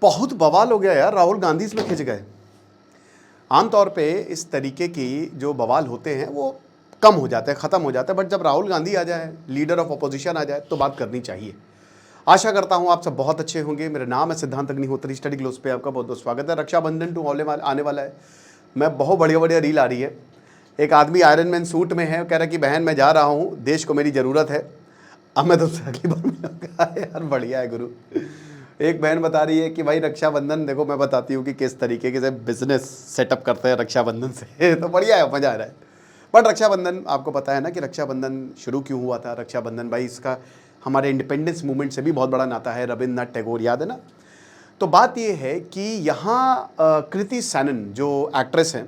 बहुत बवाल हो गया यार, राहुल गांधी इसमें खिंच गए। आमतौर पे इस तरीके की जो बवाल होते हैं वो कम हो जाते हैं, ख़त्म हो जाते हैं, बट जब राहुल गांधी आ जाए, लीडर ऑफ अपोजिशन आ जाए, तो बात करनी चाहिए। आशा करता हूँ आप सब बहुत अच्छे होंगे। मेरा नाम है सिद्धांत अग्निहोत्री, स्टडी ग्लोस पे आपका बहुत बहुत स्वागत है। रक्षाबंधन आने वाला है। मैं बहुत बढ़िया बढ़िया रील आ रही है। एक आदमी आयरन मैन सूट में है, कह रहा है कि बहन मैं जा रहा हूँ, देश को मेरी ज़रूरत है। अब मैं तुमसे अगली बार मिलूंगा। यार बढ़िया है गुरु। एक बहन बता रही है कि भाई रक्षाबंधन देखो, मैं बताती हूँ कि किस तरीके से बिजनेस सेटअप करते हैं रक्षाबंधन से। तो बढ़िया है, मज़ा आ रहा है। बट रक्षाबंधन आपको पता है ना कि रक्षाबंधन शुरू क्यों हुआ था। रक्षाबंधन भाई इसका हमारे इंडिपेंडेंस मूवमेंट से भी बहुत बड़ा नाता है। रविन्द्रनाथ टैगोर, याद है ना। तो बात यह है कि यहाँ कृति सैनन जो एक्ट्रेस हैं,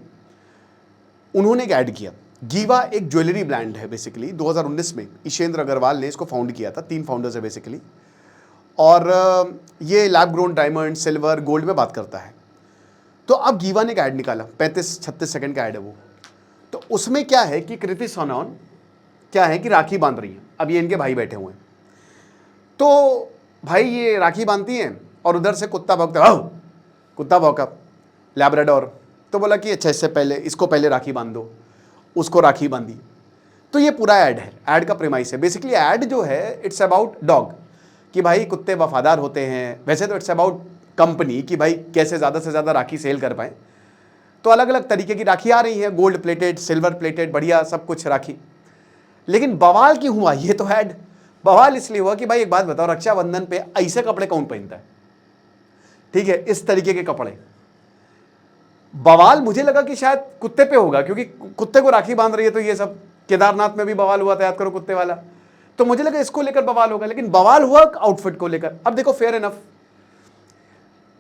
उन्होंने एक ऐड किया। गीवा एक ज्वेलरी ब्रांड है बेसिकली। 2019 में ईशेंद्र अग्रवाल ने इसको फाउंड किया था। 3 फाउंडर्स है बेसिकली। और ये lab grown diamond, silver, gold में बात करता है। तो अब गीवा ने एक ऐड निकाला, 35-36 सेकंड का ऐड है वो। तो उसमें क्या है कि कृति सनोन क्या है कि राखी बांध रही है। अब ये इनके भाई बैठे हुए हैं, तो भाई ये राखी बांधती हैं और उधर से कुत्ता भौंकता, कुत्ता भौंका, लैब्राडोर। तो बोला कि अच्छा इससे पहले इसको पहले राखी बांध दो, उसको राखी बांधी। तो ये पूरा ऐड है, ऐड का प्रेमाइस है बेसिकली। ऐड जो है इट्स अबाउट डॉग, कि भाई कुत्ते वफादार होते हैं। वैसे तो इट्स अबाउट कंपनी, कि भाई कैसे ज़्यादा से ज़्यादा राखी सेल कर पाएँ। तो अलग अलग तरीके की राखी आ रही हैं, गोल्ड प्लेटेड, सिल्वर प्लेटेड, बढ़िया सब कुछ राखी। लेकिन बवाल क्यों हुआ, ये तो ऐड बवाल इसलिए हुआ कि भाई एक बात बताओ, रक्षाबंधन पे ऐसे कपड़े कौन पहनता है? ठीक है, इस तरीके के कपड़े। बवाल मुझे लगा कि शायद कुत्ते पे होगा, क्योंकि कुत्ते को राखी बांध रही है। तो ये सब केदारनाथ में भी बवाल हुआ था, याद करो, कुत्ते वाला। तो मुझे लगा इसको लेकर बवाल होगा, लेकिन बवाल हुआ आउटफिट को लेकर। अब देखो, फेयर इनफ,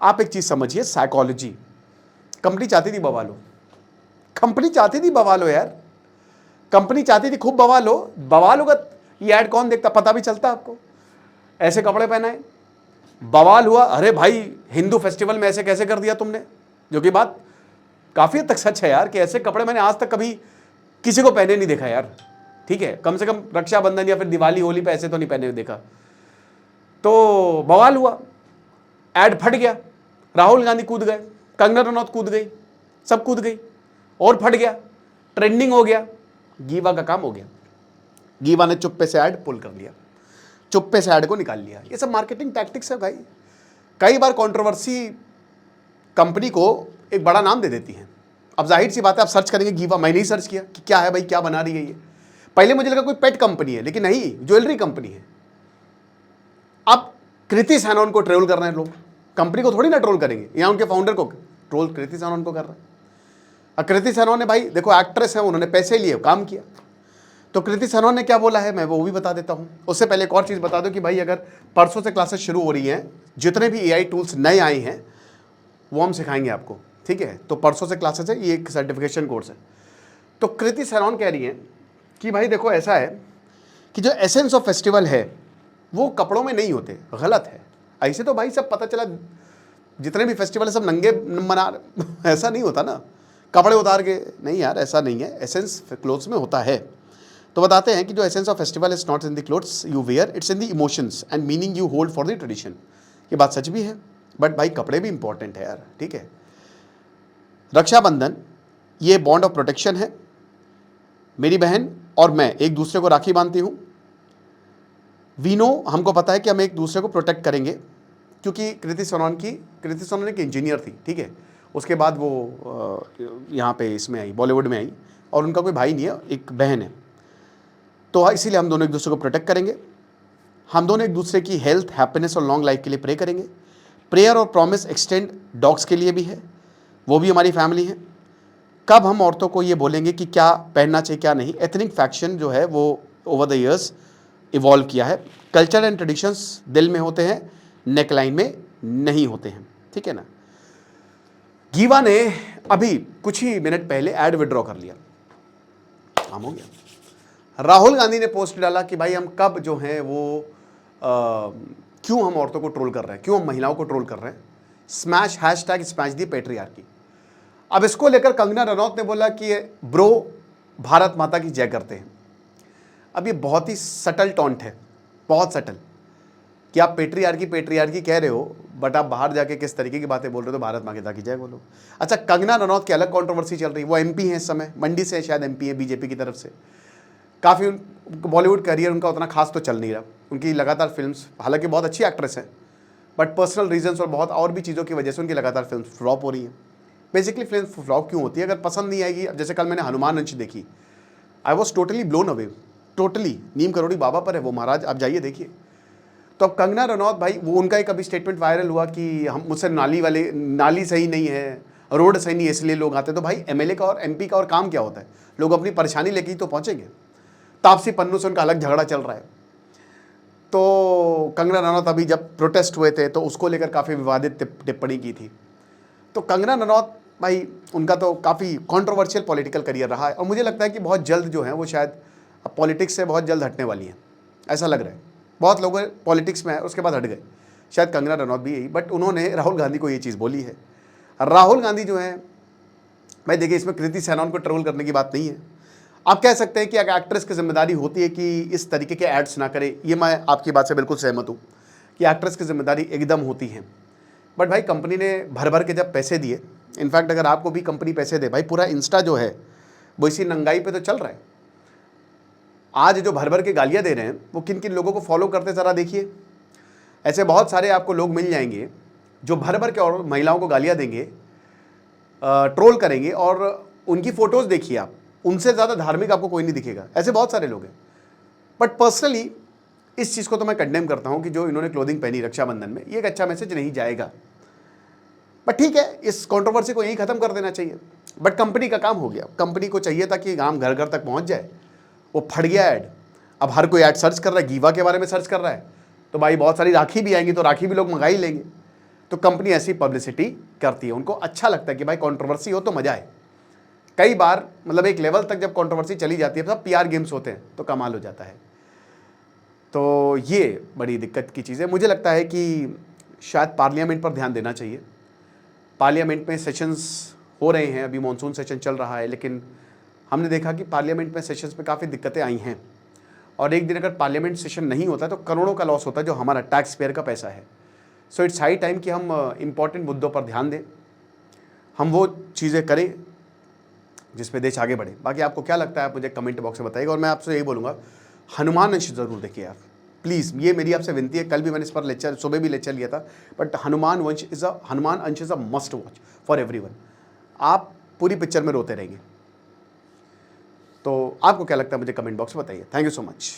आप एक चीज समझिए, साइकोलॉजी। कंपनी चाहती थी बवाल हो, कंपनी चाहती थी बवाल हो यार, कंपनी चाहती थी खूब बवाल हो। बवाल होगा, ये ऐड कौन देखता, पता भी चलता आपको। ऐसे कपड़े पहनाए, बवाल हुआ। अरे भाई, हिंदू फेस्टिवल में ऐसे कैसे कर दिया तुमने, जो कि बात काफी हद तक सच है यार, कि ऐसे कपड़े मैंने आज तक कभी किसी को पहने नहीं देखा यार। ठीक है, कम से कम रक्षाबंधन या फिर दिवाली होली पे ऐसे तो नहीं पहने देखा। तो बवाल हुआ, ऐड फट गया, राहुल गांधी कूद गए, कंगना रनौत कूद गई, सब कूद गई, और फट गया, ट्रेंडिंग हो गया। गीवा का काम हो गया। गीवा ने चुप्पे से ऐड पुल कर लिया, चुप्पे से ऐड को निकाल लिया। ये सब मार्केटिंग टैक्टिक्स है भाई। कई बार कंट्रोवर्सी कंपनी को एक बड़ा नाम दे देती है। अब जाहिर सी बात है, आप सर्च करेंगे गीवा, मैंने ही सर्च किया कि क्या है भाई, क्या बना रही है ये। पहले मुझे लगा कोई पेट कंपनी है, लेकिन नहीं, ज्वेलरी कंपनी है। अब कृति सैनन को ट्रोल कर रहे हैं लोग, कंपनी को थोड़ी ना ट्रोल करेंगे, या उनके फाउंडर को ट्रोल कृति सैनन को कर रहे हैं। अब कृति सैनन ने, भाई देखो एक्ट्रेस है, उन्होंने पैसे लिए, काम किया। तो कृति सैनन ने क्या बोला है, मैं वो भी बता देता हूं। उससे पहले एक और चीज बता दो कि भाई अगर परसों से क्लासेस शुरू हो रही हैं, जितने भी एआई टूल्स नए आए हैं वो हम सिखाएंगे आपको। ठीक है, तो परसों से क्लासेस है, ये एक सर्टिफिकेशन कोर्स है। तो कृति सैनन कह रही हैं कि भाई देखो ऐसा है कि जो एसेंस ऑफ फेस्टिवल है वो कपड़ों में नहीं होते, गलत है। ऐसे तो भाई सब पता चला जितने भी फेस्टिवल है सब नंगे मना ऐसा नहीं होता ना, कपड़े उतार के नहीं यार, ऐसा नहीं है। एसेंस क्लोथ्स में होता है। तो बताते हैं कि जो essence of festival is not in the clothes you wear, it's in the emotions and meaning you hold for the tradition. ये बात सच भी है, बट भाई कपड़े भी इंपॉर्टेंट है यार। ठीक है, रक्षाबंधन ये बॉन्ड ऑफ प्रोटेक्शन है। मेरी बहन और मैं एक दूसरे को राखी बांधती हूँ। वी नो, हमको पता है कि हम एक दूसरे को प्रोटेक्ट करेंगे, क्योंकि कृति सनोन एक इंजीनियर थी। ठीक है, उसके बाद वो यहाँ पे इसमें आई, बॉलीवुड में आई, और उनका कोई भाई नहीं है, एक बहन है। तो इसीलिए हम दोनों एक दूसरे को प्रोटेक्ट करेंगे। हम दोनों एक दूसरे की हेल्थ, हैप्पीनेस और लॉन्ग लाइफ के लिए प्रे करेंगे। प्रेयर और प्रॉमिस एक्सटेंड डॉग्स के लिए भी है, वो भी हमारी फैमिली है। कब हम औरतों को ये बोलेंगे कि क्या पहनना चाहिए क्या नहीं, एथनिक फैक्शन जो है वो ओवर द ईयर्स इवॉल्व किया है। कल्चर एंड ट्रेडिशंस दिल में होते हैं, नेकलाइन में नहीं होते हैं। ठीक है ना। गीवा ने अभी कुछ ही मिनट पहले ऐड विड्रॉ कर लिया, काम हो गया। राहुल गांधी ने पोस्ट डाला कि भाई हम कब जो है वो क्यों हम औरतों को ट्रोल कर रहे हैं, क्यों हम महिलाओं को ट्रोल कर रहे हैं, स्मैश हैशटैग स्मैश दी पैट्रियार्की। अब इसको लेकर कंगना रनौत ने बोला कि ब्रो भारत माता की जय करते हैं। अब ये बहुत ही सटल टॉन्ट है, बहुत सटल, कि आप पेट्रियार्की कह रहे हो, बट आप बाहर जाके किस तरीके की बातें बोल रहे हो, तो भारत माता की जय बोलो। अच्छा, कंगना रनौत की अलग कंट्रोवर्सी चल रही है। वो एमपी हैं इस समय, मंडी से शायद एमपी है बीजेपी की तरफ से। काफ़ी बॉलीवुड करियर उनका उतना खास तो चल नहीं रहा। उनकी लगातार फिल्म्स, हालांकि बहुत अच्छी एक्ट्रेस हैं, बट पर्सनल रीजंस और बहुत और भी चीज़ों की वजह से उनकी लगातार फिल्म फ्लॉप हो रही हैं। बेसिकली फिल्म फ्लॉप क्यों होती है? अगर पसंद नहीं आएगी, अब जैसे कल मैंने हनुमान अंश देखी, I was totally blown away, totally. Neem Karoli Baba पर है वो महाराज, आप जाइए देखिए। तो अब कंगना रनौत भाई, वो उनका एक अभी स्टेटमेंट वायरल हुआ कि हम मुझसे नाली सही नहीं है, रोड सही नहीं है, इसलिए लोग आते। तो भाई एमएलए का और एमपी का और काम क्या होता है? लोग अपनी परेशानी लेके ही तो पहुंचेंगे। तापसी पन्नू से उनका अलग झगड़ा चल रहा है। तो कंगना रनौत अभी जब प्रोटेस्ट हुए थे तो उसको लेकर काफ़ी विवादित टिप्पणी की थी। तो कंगना रनौत भाई, उनका तो काफ़ी कंट्रोवर्शियल पॉलिटिकल करियर रहा है, और मुझे लगता है कि बहुत जल्द जो है वो शायद अब पॉलिटिक्स से बहुत जल्द हटने वाली हैं, ऐसा लग रहा है। बहुत लोग पॉलिटिक्स में है, उसके बाद हट गए, शायद कंगना रनौत भी यही। बट उन्होंने राहुल गांधी को ये चीज़ बोली है। राहुल गांधी जो है भाई, देखिए, इसमें कृति सेनान को ट्रोल करने की बात नहीं है। आप कह सकते हैं कि अगर एक्ट्रेस की जिम्मेदारी होती है कि इस तरीके के एड्स ना करे, ये मैं आपकी बात से बिल्कुल सहमत हूँ कि एक्ट्रेस की जिम्मेदारी एकदम होती है। बट भाई, कंपनी ने भर भर के जब पैसे दिए, इनफैक्ट अगर आपको भी कंपनी पैसे दे, भाई पूरा इंस्टा जो है वो इसी नंगाई पे तो चल रहा है। आज जो भर भर के गालियाँ दे रहे हैं वो किन किन लोगों को फॉलो करते ज़रा देखिए। ऐसे बहुत सारे आपको लोग मिल जाएंगे जो भर भर के और महिलाओं को गालियाँ देंगे, ट्रोल करेंगे, और उनकी फ़ोटोज़ देखिए आप, उनसे ज़्यादा धार्मिक आपको कोई नहीं दिखेगा। ऐसे बहुत सारे लोग हैं। बट पर्सनली इस चीज़ को तो मैं कंडेम करता हूँ कि जो इन्होंने क्लोथिंग पहनी रक्षाबंधन में, ये एक अच्छा मैसेज नहीं जाएगा। बट ठीक है, इस कंट्रोवर्सी को यहीं ख़त्म कर देना चाहिए। बट कंपनी का काम हो गया, कंपनी को चाहिए था कि काम घर घर तक पहुँच जाए। वो फट गया ऐड। अब हर कोई ऐड सर्च कर रहा है, गीवा के बारे में सर्च कर रहा है, तो भाई बहुत सारी राखी भी आएंगी, तो राखी भी लोग मंगा ही लेंगे। तो कंपनी ऐसी पब्लिसिटी करती है, उनको अच्छा लगता है कि भाई कंट्रोवर्सी हो तो मज़ा है। कई बार मतलब एक लेवल तक जब कंट्रोवर्सी चली जाती है, सब पीआर गेम्स होते हैं, तो कमाल हो जाता है। तो ये बड़ी दिक्कत की चीज़ है। मुझे लगता है कि शायद पार्लियामेंट पर ध्यान देना चाहिए। पार्लियामेंट में सेशंस हो रहे हैं, अभी मॉनसून सेशन चल रहा है, लेकिन हमने देखा कि पार्लियामेंट में सेशंस में काफ़ी दिक्कतें आई हैं। और एक दिन अगर पार्लियामेंट सेशन नहीं होता तो करोड़ों का लॉस होता है, जो हमारा टैक्स पेयर का पैसा है। सो इट्स हाई टाइम कि हम इम्पॉर्टेंट मुद्दों पर ध्यान दें, हम वो चीज़ें करें जिसमें देश आगे बढ़े। बाकी आपको क्या लगता है आप मुझे कमेंट बॉक्स में बताइएगा। और मैं आपसे यही बोलूँगा, हनुमान अंश ज़रूर देखिए आप, प्लीज़, ये मेरी आपसे विनती है। कल भी मैंने इस पर लेक्चर, सुबह भी लेक्चर लिया था। बट हनुमान अंश is a must watch for everyone. आप पूरी पिक्चर में रोते रहेंगे। तो आपको क्या लगता है मुझे कमेंट बॉक्स में बताइए। Thank you so much.